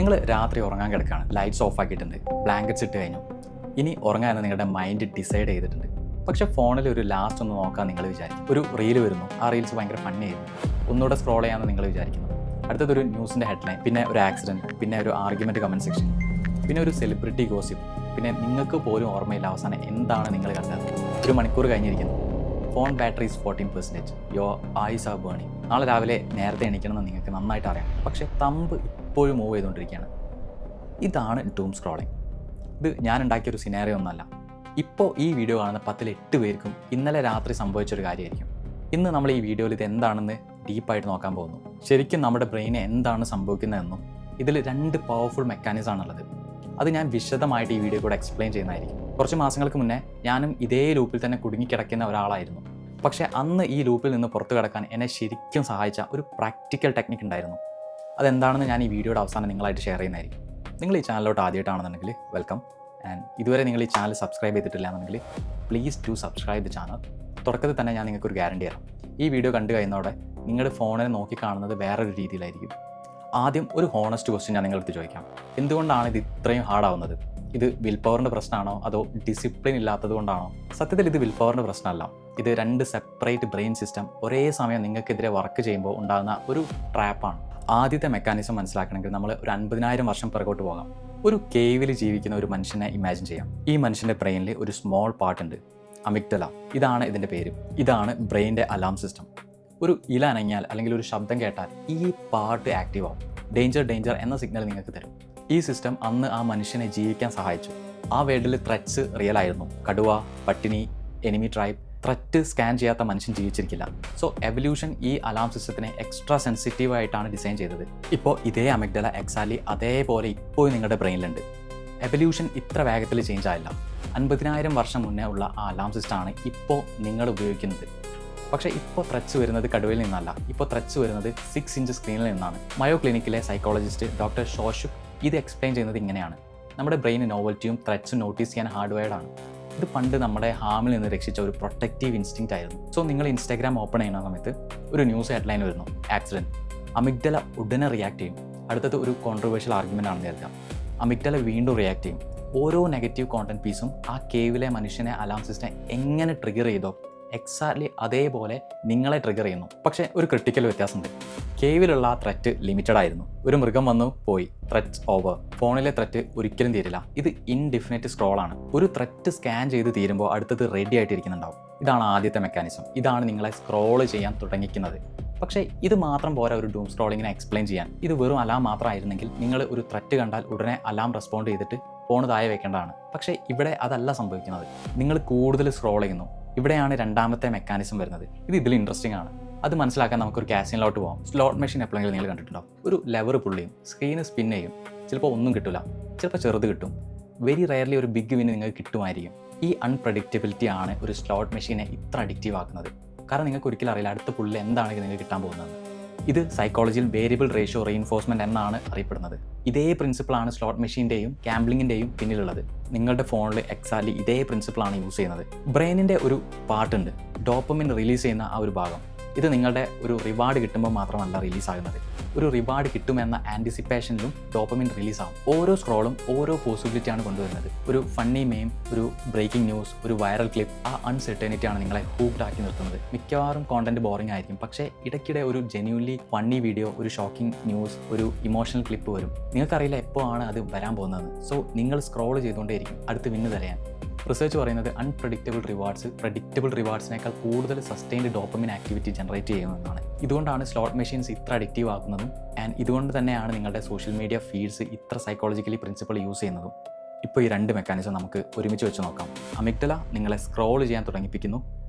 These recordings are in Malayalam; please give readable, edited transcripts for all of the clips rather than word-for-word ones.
നിങ്ങൾ രാത്രി ഉറങ്ങാൻ കിടക്കുകയാണ്, ലൈറ്റ്സ് ഓഫ് ആക്കിയിട്ടുണ്ട്, ബ്ലാങ്കറ്റ്സ് ഇട്ട് കഴിഞ്ഞു, ഇനി ഉറങ്ങാനെന്ന് നിങ്ങളുടെ മൈൻഡ് ഡിസൈഡ് ചെയ്തിട്ടുണ്ട്. പക്ഷേ ഫോണിൽ ഒരു ലാസ്റ്റ് ഒന്ന് നോക്കാൻ നിങ്ങൾ വിചാരിക്കും. ഒരു റീൽ വരുന്നു, ആ റീൽസ് ഭയങ്കര ഫണ്ണി ആയിരുന്നു, ഒന്നുകൂടെ സ്ക്രോൾ ചെയ്യാമെന്ന് നിങ്ങൾ വിചാരിക്കുന്നു. അടുത്തതൊരു ന്യൂസിൻ്റെ ഹെഡ്ലൈൻ, പിന്നെ ഒരു ആക്സിഡൻറ്റ്, പിന്നെ ഒരു ആർഗ്യുമെൻറ്റ് കമൻറ്റ് സെക്ഷൻ, പിന്നെ ഒരു സെലിബ്രിറ്റി ഗോസിപ്പ്, പിന്നെ നിങ്ങൾക്ക് പോലും ഓർമ്മയില്ല അവസാനം എന്താണ് നിങ്ങൾ കണ്ടത്. ഒരു മണിക്കൂർ കഴിഞ്ഞിരിക്കുന്നു, phone battery is 14%, your eyes R burning. നാളെ രാവിലെ നേരത്തെ എണീക്കണമെന്ന് നിങ്ങൾക്ക് നന്നായിട്ട് അറിയാം, പക്ഷേ തമ്പ് ഇപ്പോഴും മൂവ് ചെയ്തുകൊണ്ടിരിക്കുകയാണ്. ഇതാണ് ഡൂം സ്ക്രോളിംഗ്. ഇത് ഞാൻ ഉണ്ടാക്കിയൊരു സിനാരിയോ ഒന്നുമല്ല. ഇപ്പോൾ ഈ വീഡിയോ കാണുന്ന 10-ൽ 8 പേർക്കും ഇന്നലെ രാത്രി സംഭവിച്ചൊരു കാര്യമായിരിക്കും. ഇന്ന് നമ്മൾ ഈ വീഡിയോയിൽ ഇത് എന്താണെന്ന് ഡീപ്പായിട്ട് നോക്കാൻ പോകുന്നു. ശരിക്കും നമ്മുടെ ബ്രെയിന് എന്താണ് സംഭവിക്കുന്നതെന്നും ഇതിൽ 2 പവർഫുൾ മെക്കാനിസം ആണുള്ളത്. അത് ഞാൻ വിശദമായിട്ട് ഈ വീഡിയോ കൂടെ എക്സ്പ്ലെയിൻ ചെയ്യുന്നതായിരിക്കും. കുറച്ച് മാസങ്ങൾക്ക് മുന്നേ ഞാനും ഇതേ ലൂപ്പിൽ തന്നെ കുടുങ്ങിക്കിടക്കുന്ന ഒരാളായിരുന്നു. പക്ഷേ അന്ന് ഈ ലൂപ്പിൽ നിന്ന് പുറത്തു കിടക്കാൻ എന്നെ ശരിക്കും സഹായിച്ച ഒരു പ്രാക്ടിക്കൽ ടെക്നിക്ക് ഉണ്ടായിരുന്നു. അതെന്താണെന്ന് ഞാൻ ഈ വീഡിയോയുടെ അവസാനം നിങ്ങളായിട്ട് ഷെയർ ചെയ്യുന്നതായിരിക്കും. നിങ്ങൾ ഈ ചാനലിലോട്ട് ആദ്യമായിട്ടാണെന്നുണ്ടെങ്കിൽ വെൽക്കം. ആൻഡ് ഇതുവരെ നിങ്ങൾ ഈ ചാനൽ സബ്സ്ക്രൈബ് ചെയ്തിട്ടില്ല എന്നുണ്ടെങ്കിൽ please do subscribe the channel. തുടക്കത്തിൽ തന്നെ ഞാൻ നിങ്ങൾക്കൊരു ഗ്യാരണ്ടി തരാം. ഈ വീഡിയോ കണ്ടു കഴിയുന്നതോടെ നിങ്ങളുടെ ഫോണിനെ നോക്കി കാണുന്നത് വേറൊരു രീതിയിലായിരിക്കും. ആദ്യം ഒരു ഹോണസ്റ്റ് ക്വസ്റ്റ്യൻ ഞാൻ നിങ്ങളടുത്ത് ചോദിക്കാം. എന്തുകൊണ്ടാണ് ഇത് ഇത്രയും ഹാർഡാവുന്നത്? ഇത് വിൽ പവറിൻ്റെ പ്രശ്നമാണോ അതോ ഡിസിപ്ലിൻ ഇല്ലാത്തത് കൊണ്ടാണോ? സത്യത്തിൽ ഇത് വിൽ പവറിൻ്റെ പ്രശ്നമല്ല. ഇത് 2 സെപ്പറേറ്റ് ബ്രെയിൻ സിസ്റ്റം ഒരേ സമയം നിങ്ങൾക്കെതിരെ വർക്ക് ചെയ്യുമ്പോൾ ഉണ്ടാകുന്ന ഒരു ട്രാപ്പാണ്. ആദ്യത്തെ മെക്കാനിസം മനസ്സിലാക്കണമെങ്കിൽ നമ്മൾ ഒരു 50,000 വർഷം പിറകോട്ട് പോകാം. ഒരു കേവിൽ ജീവിക്കുന്ന ഒരു മനുഷ്യനെ ഇമാജിൻ ചെയ്യാം. ഈ മനുഷ്യൻ്റെ ബ്രെയിനിൽ ഒരു സ്മോൾ പാർട്ട് ഉണ്ട്, അമിഗ്ഡല. ഇതാണ് ഇതിൻ്റെ പേര്. ഇതാണ് ബ്രെയിനിൻ്റെ അലാം സിസ്റ്റം. ഒരു ഇല അനങ്ങിയാൽ അല്ലെങ്കിൽ ഒരു ശബ്ദം കേട്ടാൽ ഈ പാർട്ട് ആക്റ്റീവ് ആവും. ഡേഞ്ചർ ഡേഞ്ചർ എന്ന സിഗ്നൽ നിങ്ങൾക്ക് തരും. ഈ സിസ്റ്റം അന്ന് ആ മനുഷ്യനെ ജീവിക്കാൻ സഹായിച്ചു. ആ വേൾഡിൽ ത്രെറ്റ്സ് റിയൽ ആയിരുന്നു. കടുവ, പട്ടിണി, എനിമി ട്രൈബ്. ത്രെറ്റ് സ്കാൻ ചെയ്യാത്ത മനുഷ്യൻ ജീവിച്ചിരിക്കില്ല. സോ എവല്യൂഷൻ ഈ അലാം സിസ്റ്റത്തിനെ എക്സ്ട്രാ സെൻസിറ്റീവ് ആയിട്ടാണ് ഡിസൈൻ ചെയ്തത്. ഇപ്പോൾ ഇതേ അമിഗ്ഡല എക്സാക്ട്ലി അതേപോലെ ഇപ്പോൾ നിങ്ങളുടെ ബ്രെയിനിലുണ്ട്. എവല്യൂഷൻ ഇത്ര വേഗത്തിൽ ചേഞ്ച് ആയില്ല. 50,000 വർഷം മുന്നേ ഉള്ള ആ അലാം സിസ്റ്റമാണ് ഇപ്പോൾ നിങ്ങൾ ഉപയോഗിക്കുന്നത്. പക്ഷേ ഇപ്പോൾ ത്രെറ്റ്സ് വരുന്നത് കടുവയിൽ നിന്നല്ല. ഇപ്പോൾ ത്രെറ്റ്സ് വരുന്നത് 6 ഇഞ്ച് സ്ക്രീനിൽ നിന്നാണ്. മയോ ക്ലിനിക്കിലെ സൈക്കോളജിസ്റ്റ് ഡോക്ടർ ഷോഷുക് ഇത് എക്സ്പ്ലെയിൻ ചെയ്യുന്നത് ഇങ്ങനെയാണ്. നമ്മുടെ ബ്രെയിൻ നോവൽറ്റിയും ത്രെറ്റ്സും നോട്ടീസ് ചെയ്യാൻ ഹാർഡ്വെയർഡാണ്. ഇത് പണ്ട് നമ്മുടെ ഹാമിൽ നിന്ന് രക്ഷിച്ച ഒരു പ്രൊട്ടക്റ്റീവ് ഇൻസ്റ്റിങ്ക്റ്റ് ആയിരുന്നു. സോ നിങ്ങൾ ഇൻസ്റ്റാഗ്രാം ഓപ്പൺ ചെയ്യുന്ന സമയത്ത് ഒരു ന്യൂസ് ഹെഡ്ലൈൻ വരുന്നു, ആക്സിഡൻറ്റ്. അമിഗ്ഡല ഉടനെ റിയാക്ട് ചെയ്യും. അടുത്തത് ഒരു കോൺട്രവേഴ്ഷ്യൽ ആർഗ്യുമെൻ്റ് ആണെന്ന് കരുതാം. അമിഗ്ഡല വീണ്ടും റിയാക്ട് ചെയ്യും. ഓരോ നെഗറ്റീവ് കോണ്ടന്റ് പീസും ആ കേവിലെ മനുഷ്യനെ അലാം സിസ്റ്റം എങ്ങനെ ട്രിഗർ ചെയ്തോ എക്സാക്ട്ലി അതേപോലെ നിങ്ങളെ ട്രിഗർ ചെയ്യുന്നു. പക്ഷേ ഒരു ക്രിട്ടിക്കൽ വ്യത്യാസമുണ്ട്. കേവിലുള്ള ആ ത്രെറ്റ് ലിമിറ്റഡ് ആയിരുന്നു. ഒരു മൃഗം വന്നു പോയി, ത്രെറ്റ് ഓവർ. ഫോണിലെ ത്രെറ്റ് ഒരിക്കലും തീരില്ല. ഇത് ഇൻഡിഫിനിറ്റ് സ്ക്രോളാണ്. ഒരു ത്രെറ്റ് സ്കാൻ ചെയ്ത് തീരുമ്പോൾ അടുത്തത് റെഡി ആയിട്ടിരിക്കുന്നുണ്ടാവും. ഇതാണ് ആദ്യത്തെ മെക്കാനിസം. ഇതാണ് നിങ്ങളെ സ്ക്രോൾ ചെയ്യാൻ തുടങ്ങിക്കുന്നത്. പക്ഷേ ഇത് മാത്രം പോരാ ഒരു ഡൂം സ്ക്രോളിങ്ങിനെ എക്സ്പ്ലെയിൻ ചെയ്യാൻ. ഇത് വെറും അലാം മാത്രമായിരുന്നെങ്കിൽ നിങ്ങൾ ഒരു ത്രെറ്റ് കണ്ടാൽ ഉടനെ അലാം റെസ്പോണ്ട് ചെയ്തിട്ട് ഫോൺ താഴെ വെക്കേണ്ടതാണ്. പക്ഷേ ഇവിടെ അതല്ല സംഭവിക്കുന്നത്. നിങ്ങൾ കൂടുതൽ സ്ക്രോൾ ചെയ്യുന്നു. ഇവിടെയാണ് രണ്ടാമത്തെ മെക്കാനിസം വരുന്നത്. ഇത് ഇതിൽ ഇൻട്രസ്റ്റിംഗ് ആണ്. അത് മനസ്സിലാക്കാൻ നമുക്കൊരു കാസിനിലോട്ട് പോകാം. സ്ലോട്ട് മെഷീൻ എപ്പോഴെങ്കിലും നിങ്ങൾ കണ്ടിട്ടുണ്ടാവും. ഒരു ലെവർ പുള്ള് ചെയ്യും, സ്ക്രീന് സ്പിൻ ചെയ്യും. ചിലപ്പോൾ ഒന്നും കിട്ടില്ല, ചിലപ്പോൾ ചെറുത് കിട്ടും. വെരി റയർലി ഒരു ബിഗ് വിന് നിങ്ങൾക്ക് കിട്ടുമായിരിക്കും. ഈ അൺപ്രഡിക്റ്റബിലിറ്റി ആണ് ഒരു സ്ലോട്ട് മെഷീനെ ഇത്ര അഡിക്റ്റീവ് ആക്കുന്നത്. കാരണം നിങ്ങൾക്ക് ഒരിക്കലും അറിയില്ല അടുത്ത പുള്ളിൽ എന്താണ് നിങ്ങൾക്ക് കിട്ടാൻ പോകുന്നത്. ഇത് സൈക്കോളജിയിൽ വേരിയബിൾ റേഷ്യോ റീഇൻഫോഴ്സ്മെൻറ്റ് എന്നാണ് അറിയപ്പെടുന്നത്. ഇതേ പ്രിൻസിപ്പിളാണ് സ്ലോട്ട് മെഷീൻ്റെയും ഗാംബ്ലിങ്ങിൻ്റെയും പിന്നിലുള്ളത്. നിങ്ങളുടെ ഫോണിൽ എക്സാക്ട്ലി ഇതേ പ്രിൻസിപ്പിളാണ് യൂസ് ചെയ്യുന്നത്. ബ്രെയിനിൻ്റെ ഒരു പാർട്ടുണ്ട്, ഡോപ്പമിൻ റിലീസ് ചെയ്യുന്ന ആ ഒരു ഭാഗം. ഇത് നിങ്ങളുടെ ഒരു റിവാർഡ് കിട്ടുമ്പോൾ മാത്രമല്ല റിലീസാകുന്നത്. ഒരു റിവാർഡ് കിട്ടുമെന്ന ആൻറ്റിസിപ്പേഷനിലും ഡോപ്പമിൻ റിലീസാകും. ഓരോ സ്ക്രോളും ഓരോ പോസിബിലിറ്റിയാണ് കൊണ്ടുവരുന്നത്. ഒരു ഫണ്ണി മെയിം, ഒരു ബ്രേക്കിംഗ് ന്യൂസ്, ഒരു വൈറൽ ക്ലിപ്പ്. ആ അൺസെർട്ടനിറ്റിയാണ് നിങ്ങളെ ഹൂക്ഡ് ആക്കി നിർത്തുന്നത്. മിക്കവാറും കോണ്ടന്റ് ബോറിംഗ് ആയിരിക്കും, പക്ഷേ ഇടയ്ക്കിടെ ഒരു ജെന്യൂൻലി ഫണ്ണി വീഡിയോ, ഒരു ഷോക്കിംഗ് ന്യൂസ്, ഒരു ഇമോഷണൽ ക്ലിപ്പ് വരും. നിങ്ങൾക്കറിയില്ല എപ്പോഴാണ് അത് വരാൻ പോകുന്നത്. സോ നിങ്ങൾ സ്ക്രോൾ ചെയ്തുകൊണ്ടേയിരിക്കും അടുത്ത് വിന്ന് തരയാൻ. റിസർച്ച് പറയുന്നത് അൺപ്രഡിക്റ്റബിൾ റിവാർഡ്സ് പ്രഡിക്റ്റബിൾ റിവാർഡ്സിനേക്കാൾ കൂടുതൽ സസ്റ്റൈൻഡ് ഡോപ്പമിൻ ആക്ടിവിറ്റി ജനറേറ്റ് ചെയ്യുന്നതാണ്. ഇതുകൊണ്ടാണ് സ്ലോട്ട് മെഷീൻസ് ഇത്ര അഡിക്റ്റീവ് ആക്കുന്നതും. ആൻഡ് ഇതുകൊണ്ട് തന്നെയാണ് നിങ്ങളുടെ സോഷ്യൽ മീഡിയ ഫീഡ്സ് ഇത്ര സൈക്കോളജിക്കലി പ്രിൻസിപ്പിൾ യൂസ് ചെയ്യുന്നതും. ഇപ്പോൾ ഈ 2 മെക്കാനിസം നമുക്ക് ഒരുമിച്ച് വെച്ച് നോക്കാം. അമിഗ്ഡല നിങ്ങളെ സ്ക്രോൾ ചെയ്യാൻ തുടങ്ങിപ്പിക്കുന്നു,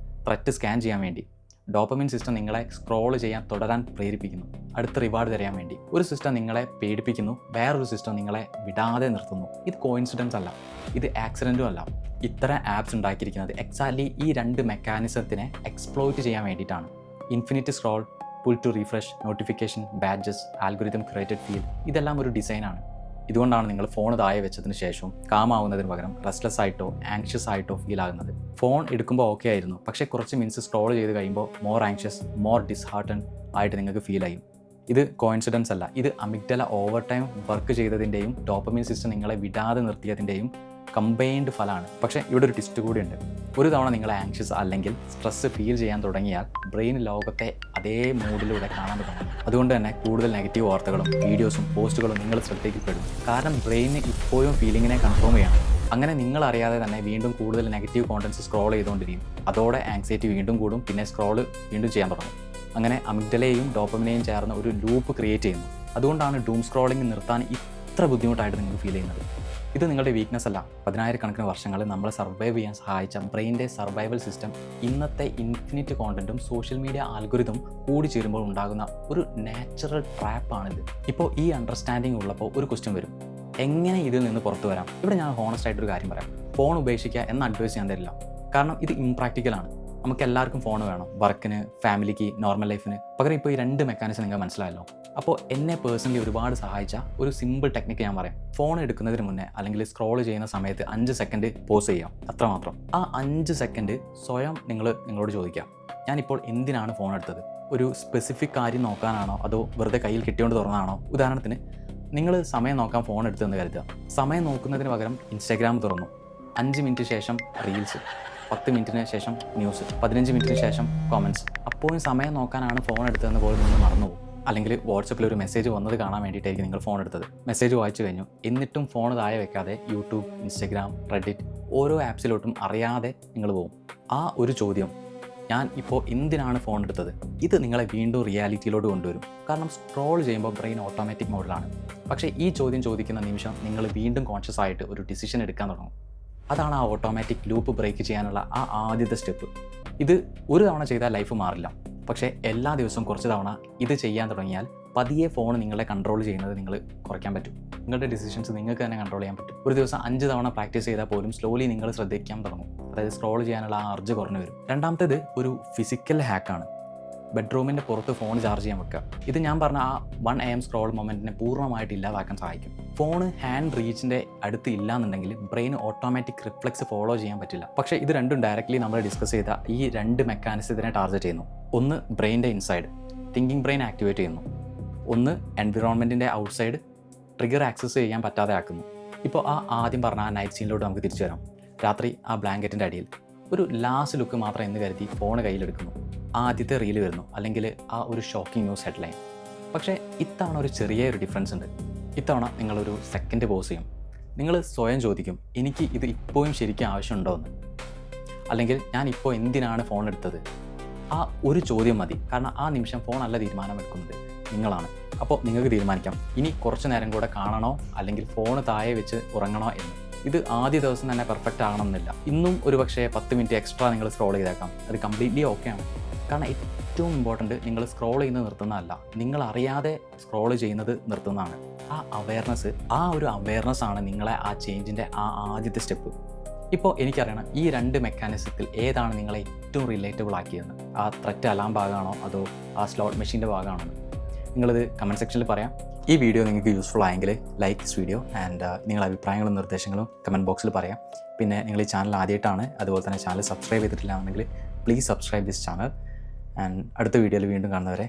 ത്രെറ്റ് സ്കാൻ ചെയ്യാൻ വേണ്ടി. ഡോപ്പമിൻ സിസ്റ്റം നിങ്ങളെ സ്ക്രോൾ ചെയ്യാൻ തുടരാൻ പ്രേരിപ്പിക്കുന്നു, അടുത്ത റിവാർഡ് തരാൻ വേണ്ടി. ഒരു സിസ്റ്റം നിങ്ങളെ പേടിപ്പിക്കുന്നു, വേറൊരു സിസ്റ്റം നിങ്ങളെ വിടാതെ നിർത്തുന്നു. ഇത് കോയിൻസിഡൻസ് അല്ല, ഇത് ആക്സിഡൻറ്റും അല്ല. ഇത്തരം ആപ്സ് ഉണ്ടാക്കിയിരിക്കുന്നത് എക്സാക്ട്ലി ഈ 2 മെക്കാനിസത്തിനെ എക്സ്പ്ലോയിറ്റ് ചെയ്യാൻ വേണ്ടിയിട്ടാണ്. Infinite scroll, pull to refresh, notification, badges, algorithm created feel, ഇതെല്ലാം ഒരു ഡിസൈനാണ്. ഇതുകൊണ്ടാണ് നിങ്ങൾ ഫോൺ താഴെ വെച്ചതിന് ശേഷവും കാമാവുന്നതിന് പകരം റെസ്റ്റ്ലെസ് ആയിട്ടോ ആങ്ഷ്യസ് ആയിട്ടോ ഫീൽ ആകുന്നത്. ഫോൺ എടുക്കുമ്പോൾ ഓക്കെ ആയിരുന്നു, പക്ഷേ കുറച്ച് മിനിറ്റ്സ് സ്ക്രോൾ ചെയ്ത് കഴിയുമ്പോൾ മോർ ആങ്ഷ്യസ്, മോർ ഡിസ്ഹാർട്ടൺ ആയിട്ട് നിങ്ങൾക്ക് ഫീൽ ആയി. ഇത് കോയിൻസിഡൻസ് അല്ല, ഇത് അമിഗ്ഡല ഓവർ ടൈം വർക്ക് ചെയ്തതിൻ്റെയും ഡോപ്പമിൻ സിസ്റ്റം നിങ്ങളെ വിടാതെ നിർത്തിയതിൻ്റെയും കമ്പൈൻഡ് ഫലമാണ്. പക്ഷേ ഇവിടെ ഒരു ട്വിസ്റ്റ് കൂടിയുണ്ട്. ഒരു തവണ നിങ്ങൾ ആങ്ഷ്യസ് അല്ലെങ്കിൽ സ്ട്രെസ്സ് ഫീൽ ചെയ്യാൻ തുടങ്ങിയാൽ ബ്രെയിൻ ലോകത്തെ അതേ മൂഡിലൂടെ കാണാൻ തുടങ്ങും. അതുകൊണ്ട് തന്നെ കൂടുതൽ നെഗറ്റീവ് വാർത്തകളും വീഡിയോസും പോസ്റ്റുകളും നിങ്ങൾ ശ്രദ്ധയ്ക്കപ്പെടും. കാരണം ബ്രെയിന് ഇപ്പോഴും ഫീലിങ്ങിനെ കൺഫേം ചെയ്യണം. അങ്ങനെ നിങ്ങൾ അറിയാതെ തന്നെ വീണ്ടും കൂടുതൽ നെഗറ്റീവ് കോണ്ടൻറ്റ്സ് സ്ക്രോൾ ചെയ്തുകൊണ്ടിരിക്കും. അതോടെ ആങ്സൈറ്റി വീണ്ടും കൂടും, പിന്നെ സ്ക്രോൾ വീണ്ടും ചെയ്യാൻ തുടങ്ങും. അങ്ങനെ അമിഗ്ഡലയും ഡോപ്പമിനെയും ചേർന്ന് ഒരു ലൂപ്പ് ക്രിയേറ്റ് ചെയ്യുന്നു. അതുകൊണ്ടാണ് ഡൂം സ്ക്രോളിംഗ് നിർത്താൻ ഇത്ര ബുദ്ധിമുട്ടായിട്ട് നിങ്ങൾക്ക് ഫീൽ ചെയ്യുന്നത്. ഇത് നിങ്ങളുടെ വീക്ക്നെസ് അല്ല. 10,000-കണക്കിന് വർഷങ്ങളിൽ നമ്മളെ സർവൈവ് ചെയ്യാൻ സഹായിച്ച ബ്രെയിൻ്റെ സർവൈവൽ സിസ്റ്റം ഇന്നത്തെ ഇൻഫിനിറ്റ് കോണ്ടൻറ്റും സോഷ്യൽ മീഡിയ ആൽഗോരിതം കൂടി ചേരുമ്പോൾ ഉണ്ടാകുന്ന ഒരു നാച്ചുറൽ ട്രാപ്പാണിത്. ഇപ്പോൾ ഈ അണ്ടർസ്റ്റാൻഡിങ് ഉള്ളപ്പോൾ ഒരു ക്വസ്റ്റ്യൻ വരും, എങ്ങനെ ഇതിൽ നിന്ന് പുറത്തു വരാം? ഇവിടെ ഞാൻ ഹോണസ്റ്റ് ആയിട്ടൊരു കാര്യം പറയാം. ഫോൺ ഉപേക്ഷിക്കുക എന്ന അഡ്വൈസ് ഞാൻ തരില്ല. കാരണം ഇത് ഇംപ്രാക്ടിക്കലാണ്. നമുക്ക് എല്ലാവർക്കും ഫോൺ വേണം, വർക്കിന്, ഫാമിലിക്ക്, നോർമൽ ലൈഫിന്. പകരം ഇപ്പോൾ ഈ 2 മെക്കാനിസം നിങ്ങൾ മനസ്സിലായല്ലോ. അപ്പോൾ എന്നെ പേഴ്സണലി ഒരുപാട് സഹായിച്ച ഒരു സിമ്പിൾ ടെക്നിക്ക് ഞാൻ പറയാം. ഫോൺ എടുക്കുന്നതിന് മുന്നേ അല്ലെങ്കിൽ സ്ക്രോൾ ചെയ്യുന്ന സമയത്ത് 5 സെക്കൻഡ് പോസ് ചെയ്യാം, അത്രമാത്രം. ആ 5 സെക്കൻഡ് സ്വയം നിങ്ങളോട് ചോദിക്കാം, ഞാനിപ്പോൾ എന്തിനാണ് ഫോൺ എടുത്തത്? ഒരു സ്പെസിഫിക് കാര്യം നോക്കാനാണോ, അതോ വെറുതെ കയ്യിൽ കിട്ടിയോണ്ട് തുറന്നാണോ? ഉദാഹരണത്തിന് നിങ്ങൾ സമയം നോക്കാൻ ഫോൺ എടുത്തതെന്ന് കരുതുക. സമയം നോക്കുന്നതിന് പകരം ഇൻസ്റ്റാഗ്രാം തുറന്നു. 5 മിനിറ്റ് ശേഷം റീൽസ്, 10 മിനിറ്റിന് ശേഷം ന്യൂസ്, 15 മിനിറ്റിന് ശേഷം കോമൻറ്റ്സ്. അപ്പോഴും സമയം നോക്കാനാണ് ഫോൺ എടുത്തതെന്ന് പോലും നിങ്ങൾ മറന്നുപോകും. അല്ലെങ്കിൽ വാട്സപ്പിൽ ഒരു മെസ്സേജ് വന്നത് കാണാൻ വേണ്ടിയിട്ടായിരിക്കും നിങ്ങൾ ഫോൺ എടുത്തത്. മെസ്സേജ് വായിച്ചു കഴിഞ്ഞു, എന്നിട്ടും ഫോൺ താഴെ വെക്കാതെ യൂട്യൂബ്, ഇൻസ്റ്റഗ്രാം, റെഡിറ്റ് ഓരോ ആപ്സിലോട്ടും അറിയാതെ നിങ്ങൾ പോകും. ആ ഒരു ചോദ്യം, ഞാൻ ഇപ്പോൾ എന്തിനാണ് ഫോൺ എടുത്തത്, ഇത് നിങ്ങളെ വീണ്ടും റിയാലിറ്റിയിലോട്ട് കൊണ്ടുവരും. കാരണം സ്ക്രോൾ ചെയ്യുമ്പോൾ ബ്രെയിൻ ഓട്ടോമാറ്റിക് മോഡിലാണ്. പക്ഷേ ഈ ചോദ്യം ചോദിക്കുന്ന നിമിഷം നിങ്ങൾ വീണ്ടും കോൺഷ്യസ് ആയിട്ട് ഒരു ഡിസിഷൻ എടുക്കാൻ തുടങ്ങും. അതാണ് ആ ഓട്ടോമാറ്റിക് ലൂപ്പ് ബ്രേക്ക് ചെയ്യാനുള്ള ആ ആദ്യത്തെ സ്റ്റെപ്പ്. ഇത് ഒരു തവണ ചെയ്താൽ ലൈഫ് മാറില്ല. പക്ഷേ എല്ലാ ദിവസവും കുറച്ച് തവണ ഇത് ചെയ്യാൻ തുടങ്ങിയാൽ പതിയെ ഫോൺ നിങ്ങളെ കൺട്രോൾ ചെയ്യുന്നത് നിങ്ങൾ കുറയ്ക്കാൻ പറ്റും. നിങ്ങളുടെ ഡിസിഷൻസ് നിങ്ങൾക്ക് തന്നെ കൺട്രോൾ ചെയ്യാൻ പറ്റും. ഒരു ദിവസം 5 തവണ പ്രാക്ടീസ് ചെയ്താൽ പോലും സ്ലോലി നിങ്ങൾ ശ്രദ്ധിക്കാൻ തുടങ്ങും. അതായത് സ്ക്രോൾ ചെയ്യാനുള്ള ആ അർജ് കുറഞ്ഞു വരും. രണ്ടാമത്തേത് ഒരു ഫിസിക്കൽ ഹാക്കാണ്. ബെഡ്റൂമിൻ്റെ പുറത്ത് ഫോൺ ചാർജ് ചെയ്യാൻ വെക്കുക. ഇത് ഞാൻ പറഞ്ഞ ആ 1 AM സ്ക്രോൾ മൊമെൻറ്റിനെ പൂർണ്ണമായിട്ട് ഇല്ലാതാക്കാൻ സഹായിക്കും. ഫോൺ ഹാൻഡ് റീച്ചിൻ്റെ അടുത്ത് ഇല്ലാന്നുണ്ടെങ്കിൽ ബ്രെയിൻ ഓട്ടോമാറ്റിക് റിഫ്ലെക്സ് ഫോളോ ചെയ്യാൻ പറ്റില്ല. പക്ഷേ ഇത് രണ്ടും ഡയറക്റ്റ്ലി നമ്മൾ ഡിസ്കസ് ചെയ്ത ഈ 2 മെക്കാനിസത്തിനെ ടാർഗറ്റ് ചെയ്യുന്നു. ഒന്ന് ബ്രെയിൻ്റെ ഇൻസൈഡ്, തിങ്കിങ് ബ്രെയിൻ ആക്ടിവേറ്റ് ചെയ്യുന്നു. ഒന്ന് എൻവിറോൺമെൻറ്റിൻ്റെ ഔട്ട്സൈഡ്, ട്രിഗർ ആക്സസ് ചെയ്യാൻ പറ്റാതെ ആക്കുന്നു. ഇപ്പോൾ ആദ്യം പറഞ്ഞ ആ നൈറ്റ് സീനിലോട്ട് നമുക്ക് തിരിച്ചു വരാം. രാത്രി ആ ബ്ലാങ്കറ്റിൻ്റെ അടിയിൽ ഒരു ലാസ്റ്റ് ലുക്ക് മാത്രം എന്ന് കരുതി ഫോൺ കയ്യിലെടുക്കുന്നു. ആദ്യത്തെ റീല് വരുന്നു, അല്ലെങ്കിൽ ആ ഒരു ഷോക്കിംഗ് ന്യൂസ് ഹെഡ്ലൈൻ. പക്ഷേ ഇത്തവണ ഒരു ചെറിയൊരു ഡിഫറൻസ് ഉണ്ട്. ഇത്തവണ നിങ്ങളൊരു സെക്കൻഡ് പോസ് ചെയ്യും. നിങ്ങൾ സ്വയം ചോദിക്കും, എനിക്ക് ഇത് ഇപ്പോഴും ശരിക്കും ആവശ്യമുണ്ടോ എന്ന്. അല്ലെങ്കിൽ ഞാൻ ഇപ്പോൾ എന്തിനാണ് ഫോൺ എടുത്തത്? ആ ഒരു ചോദ്യം മതി. കാരണം ആ നിമിഷം ഫോൺ അല്ല തീരുമാനമെടുക്കുന്നത്, നിങ്ങളാണ്. അപ്പോൾ നിങ്ങൾക്ക് തീരുമാനിക്കാം, ഇനി കുറച്ച് നേരം കൂടെ കാണണോ അല്ലെങ്കിൽ ഫോൺ താഴെ വെച്ച് ഉറങ്ങണോ എന്ന്. ഇത് ആദ്യ ദിവസം തന്നെ പെർഫെക്റ്റ് ആകണമെന്നില്ല. ഇന്നും ഒരു പക്ഷേ 10 മിനിറ്റ് എക്സ്ട്രാ നിങ്ങൾ സ്ക്രോൾ ചെയ്തേക്കാം. അത് കംപ്ലീറ്റ്ലി ഓക്കെയാണ്. കാരണം ഏറ്റവും ഇമ്പോർട്ടൻറ്റ് നിങ്ങൾ സ്ക്രോൾ ചെയ്യുന്നത് നിർത്തുന്നതല്ല, നിങ്ങൾ അറിയാതെ സ്ക്രോൾ ചെയ്യുന്നത് നിർത്തുന്നതാണ്. ആ ഒരു അവയർനെസ് ആണ് നിങ്ങളെ ആ ചേഞ്ചിൻ്റെ ആ ആദ്യത്തെ സ്റ്റെപ്പ്. ഇപ്പോൾ എനിക്കറിയണം ഈ 2 മെക്കാനിസത്തിൽ ഏതാണ് നിങ്ങളെ ഏറ്റവും റിലേറ്റബിൾ ആക്കിയതെന്ന്. ആ ത്രെറ്റ് അലാം ഭാഗമാണോ അതോ ആ സ്ലോട്ട് മെഷീൻ്റെ ഭാഗമാണോ? നിങ്ങളിത് കമൻറ്റ് സെക്ഷനിൽ പറയാം. ഈ വീഡിയോ നിങ്ങൾക്ക് യൂസ്ഫുൾ ആയെങ്കിൽ ലൈക്ക് ദിസ് വീഡിയോ ആൻഡ് നിങ്ങളുടെ അഭിപ്രായങ്ങളും നിർദ്ദേശങ്ങളും കമൻറ്റ് ബോക്സിൽ പറയാം. പിന്നെ നിങ്ങൾ ഈ ചാനൽ ആദ്യമായിട്ടാണ്, അതുപോലെ തന്നെ ചാനൽ സബ്സ്ക്രൈബ് ചെയ്തിട്ടില്ല എന്നുണ്ടെങ്കിൽ please subscribe this channel. And അടുത്ത വീഡിയോയിൽ വീണ്ടും കാണുന്നവരെ